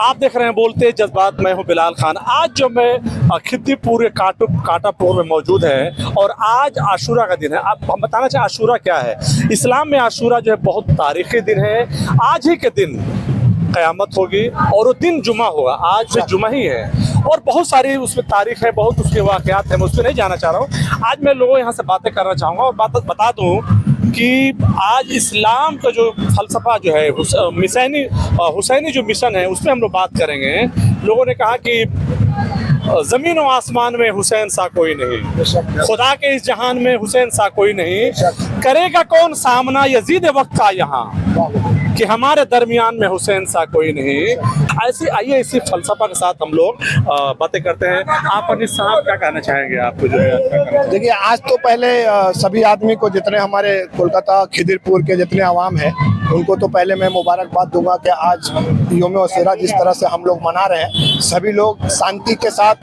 आप देख रहे हैं बोलते जज्बात, मैं हूं बिलाल खान। आज जो मैं खिद्दीपुर काटापुर में मौजूद है और आज आशूरा का दिन है। आप हम बताना चाहें आशूरा क्या है। इस्लाम में आशूरा जो है बहुत तारीखी दिन है। आज ही के दिन क़यामत होगी और वो दिन जुमा होगा। आज से जुमा ही है और बहुत सारी उसमें तारीख है, बहुत उसके वाक़यात हैं। मैं उसमें नहीं जाना चाह रहा हूँ। आज मैं लोगों यहाँ से बातें करना चाहूँगा और बता दूँ कि आज इस्लाम का जो फ़लसफ़ा जो है हुसैनी जो मिशन है उसमें हम लोग बात करेंगे। लोगों ने कहा कि ज़मीन व आसमान में हुसैन सा कोई नहीं, खुदा के इस जहान में हुसैन सा कोई नहीं, करेगा कौन सामना यजीद वक्त का यहाँ, कि हमारे दरमियान में हुसैन सा कोई नहीं। ऐसी आइए इसी फ़लसफ़ा के साथ हम लोग बातें करते हैं। आप अनिस साहब क्या कहना चाहेंगे? आपको जो है देखिए, आज तो पहले सभी आदमी को, जितने हमारे कोलकाता खिदिरपुर के जितने आवाम हैं, उनको तो पहले मैं मुबारकबाद दूंगा कि आज यौम आशूरा जिस तरह से हम लोग मना रहे हैं, सभी लोग शांति के साथ,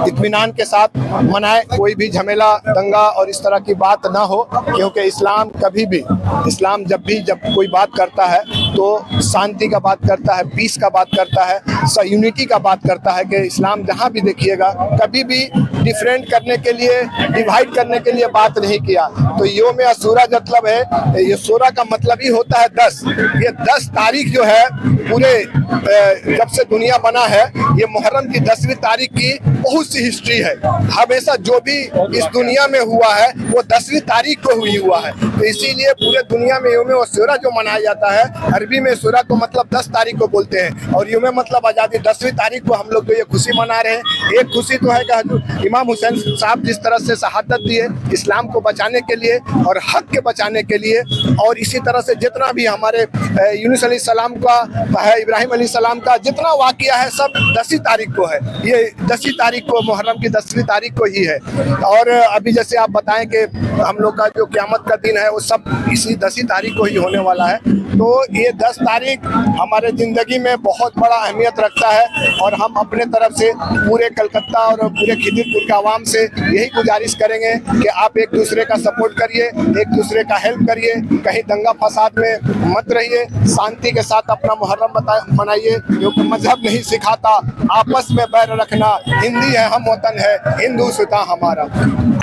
इत्मीनान के साथ मनाएं। कोई भी झमेला, दंगा और इस तरह की बात ना हो, क्योंकि इस्लाम जब कोई बात करता है तो शांति का बात करता है, पीस का बात करता है, यूनिटी का बात करता है। कि इस्लाम जहाँ भी देखिएगा कभी भी डिफरेंट करने के लिए, डिवाइड करने के लिए बात नहीं किया। तो यौम आशूरा मतलब है, ये सूरा का मतलब ही होता है 10। ये 10 तारीख जो है, पूरे जब से दुनिया बना है, ये मुहर्रम की 10वीं तारीख की बहुत सी हिस्ट्री है। हमेशा जो भी इस दुनिया में हुआ है वो 10वीं तारीख को हुआ है। तो इसीलिए पूरे दुनिया में यौम आशूरा जो मनाया जाता है, अरबी में सूरा को मतलब 10 तारीख को बोलते हैं और यौम मतलब आज़ादी 10वीं तारीख को हम लोग तो ये खुशी मना रहे हैं। एक खुशी तो है कि इमाम हुसैन साहब जिस तरह से शहादत दिए इस्लाम को बचाने के लिए और हक के बचाने के लिए, और इसी तरह से जितना भी हमारे यूनुस अलैहिस्सलाम का है, इब्राहिम अलैहिस्सलाम का जितना वाक़या है, सब 10वीं तारीख को है। ये 10वीं तारीख को, मुहर्रम की 10वीं तारीख को ही है। और अभी जैसे आप बताएं कि हम लोग का जो क़यामत का दिन है वो सब इसी 10वीं तारीख को ही होने वाला है। तो ये 10 तारीख हमारे ज़िंदगी में बहुत बड़ा अहमियत रखता है और हम अपने तरफ से पूरे कलकत्ता और पूरे खिदिरपुर के आवाम से यही गुजारिश करेंगे कि आप एक दूसरे का सपोर्ट करिए, एक दूसरे का हेल्प करिए, कहीं दंगा फसाद में मत रहिए, शांति के साथ अपना मुहर्रम मनाइए, क्योंकि मजहब नहीं सिखाता आपस में बैर रखना, हिंदी है हम वतन है, हिंदू सुता हमारा।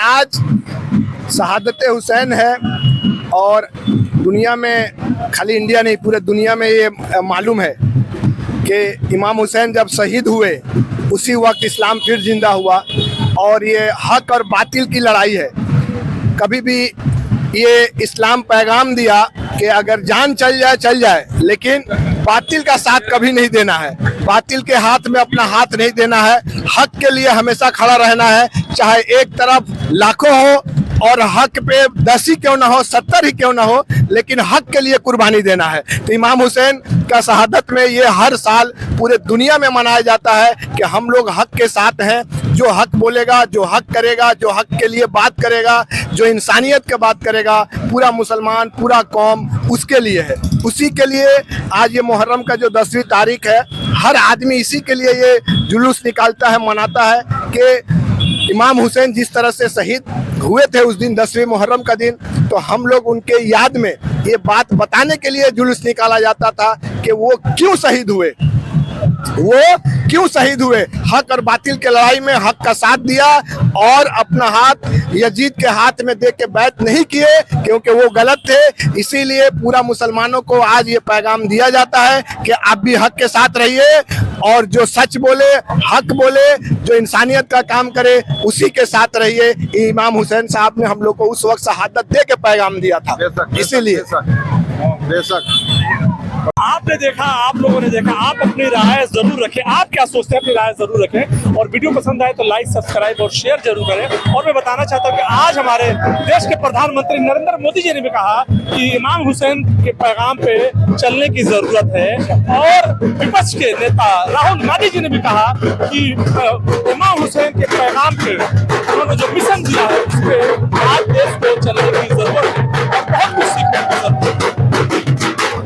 आज शहादत हुसैन है और दुनिया में, खाली इंडिया नहीं पूरे दुनिया में ये मालूम है कि इमाम हुसैन जब शहीद हुए उसी वक्त इस्लाम फिर जिंदा हुआ। और ये हक और बातिल की लड़ाई है। कभी भी ये इस्लाम पैगाम दिया कि अगर जान चल जाए, लेकिन बातिल का साथ कभी नहीं देना है, बातिल के हाथ में अपना हाथ नहीं देना है। हक के लिए हमेशा खड़ा रहना है, चाहे एक तरफ लाखों हो और हक पे 10 ही क्यों ना हो, 70 ही क्यों ना हो, लेकिन हक के लिए कुर्बानी देना है। तो इमाम हुसैन का शहादत में ये हर साल पूरे दुनिया में मनाया जाता है कि हम लोग हक के साथ हैं। जो हक बोलेगा, जो हक करेगा, जो हक के लिए बात करेगा, जो इंसानियत की बात करेगा, पूरा मुसलमान, पूरा कौम उसके लिए है। उसी के लिए आज ये मुहर्रम का जो 10वीं तारीख है, हर आदमी इसी के लिए ये जुलूस निकालता है, मनाता है कि इमाम हुसैन जिस तरह से शहीद हुए थे उस दिन 10वीं मुहर्रम का दिन, तो हम लोग उनके याद में ये बात बताने के लिए जुलूस निकाला जाता था कि वो क्यों शहीद हुए, हक और बातिल के लड़ाई में हक का साथ दिया और अपना हाथ यजीद के हाथ में दे के बैत नहीं किए, क्योंकि वो गलत थे। इसीलिए पूरा मुसलमानों को आज ये पैगाम दिया जाता है कि आप भी हक के साथ रहिए और जो सच बोले, हक बोले, जो इंसानियत का काम करे, उसी के साथ रहिए। इमाम हुसैन साहब ने हम लोग को उस वक्त शहादत दे के पैगाम दिया था। इसीलिए बेशक आपने देखा, आप लोगों ने देखा, आप अपनी राय जरूर रखें। आप क्या सोचते हैं, अपनी राय जरूर रखें और वीडियो पसंद आए तो लाइक, सब्सक्राइब और शेयर जरूर करें। और मैं बताना चाहता हूं कि आज हमारे देश के प्रधानमंत्री नरेंद्र मोदी जी ने भी कहा कि इमाम हुसैन के पैगाम पे चलने की जरूरत है और विपक्ष के नेता राहुल गांधी जी ने भी कहा कि इमाम हुसैन के पैगाम पे उन्होंने जो मिशन दिया है उस पे आज देश को चलने की